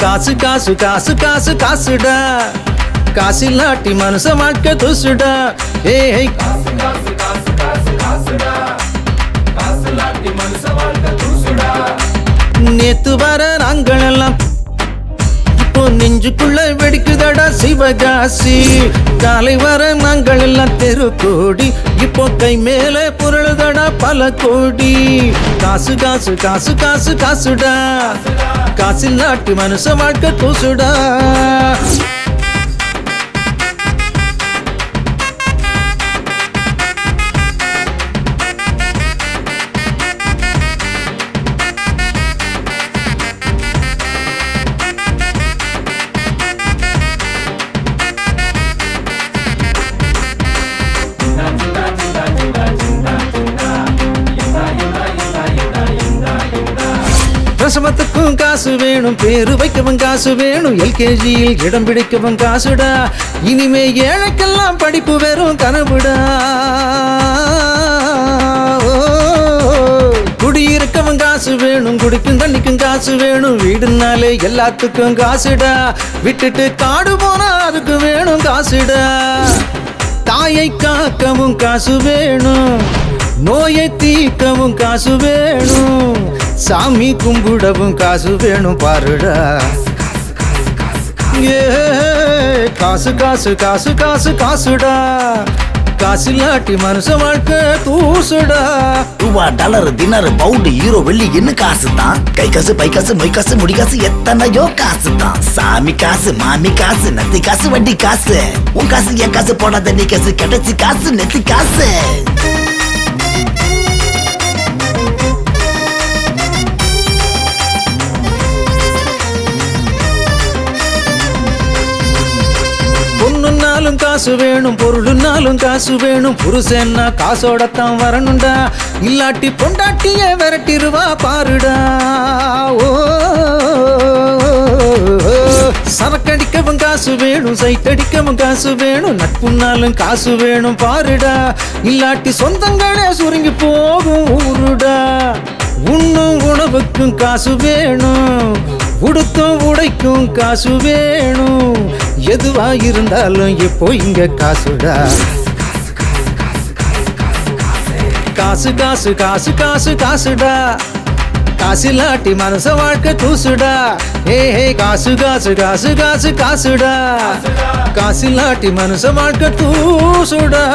காசு காசு காசு காசு காசுடா, காசு இல்லாட்டி மனுஷ வாழ்க்கை தூசுடா. ஏய் காசு காசு காசு காசு காசுடா, காசு இல்லாட்டி மனுஷ வாழ்க்கை தூசுடா. நேத்து வர நாங்கள் எல்லாம் இப்போ நெஞ்சுக்குள்ள வெடிக்குதடா சிவகாசி. காலை வர நாங்கள் எல்லாம் தெருக்கோடி, இப்போ கை மேல பொருளுதடா பல கோடி. காசு காசு காசு காசு காசுடா, காசு இல்லாட்டி மனுஷ வாழ்க்கை தூசுடா. பிரசவத்துக்கும் காசு வேணும், பேரு வைக்கவும் காசு வேணும், எல்கேஜியில் இடம் பிடிக்கவும் காசுடா. இனிமே ஏழைக்கெல்லாம் படிப்பு வெறும் கனவுடா. குடியிருக்கவும் காசு வேணும், குடிக்கும் தண்ணிக்கும் காசு வேணும், வீடுனாலே எல்லாத்துக்கும் காசுடா. விட்டுட்டு காடு போனா அதுக்கு வேணும் காசுடா. தாயை காக்கவும் காசு வேணும், நோயை தீர்க்கவும் காசு வேணும், சாமி கும்பிடவும் காசு வேணும் பாருடா. ஏ காசு காசு காசு காசு காசுடா, காசு இல்லாட்டி மனுஷ வாழ்க்கை தூசுடா. ரூபா டாலர் தினார் பவுண்டு யூரோ வெள்ளி என்ன காசு தான். கை காசு பை காசு மொய் காசு முடி காசு எத்தனையோ காசு தான். சாமி காசு மாமி காசு நத்தி காசு வட்டி காசு. உன் காசு என் காசு போடாத நீ காசு கிடைச்சி காசு நெத்தி காசு. பொண்ணுன்னாலும் காசு வேணும், பொருளுன்னாலும் காசு வேணும், புருஷன்னா காசோடத்தான் வரணும்டா. இல்லாட்டி பொண்டாட்டிய விரட்டிருவா பாருடா. ஓ சரக்கடிக்கவும் காசு வேணும், சைட்டடிக்கவும் காசு வேணும், நட்புன்னாலும் காசு வேணும் பாருடா. இல்லாட்டி சொந்தங்களே சுருங்கி போகும் ஊருடா. உண்ணும் உணவுக்கும் காசு வேணும், உடுத்தும் உடைக்கும் காசு வேணும், எதுவா இருந்தாலும் இப்போ இங்க காசுடா. காசு காசு காசு காசு காசுடா, காசு இல்லாட்டி மனச வாழ்க்கை தூசுடா. ஏ காசு காசு காசு காசு காசுடா, காசு இல்லாட்டி மனச வாழ்க்கை தூசுடா.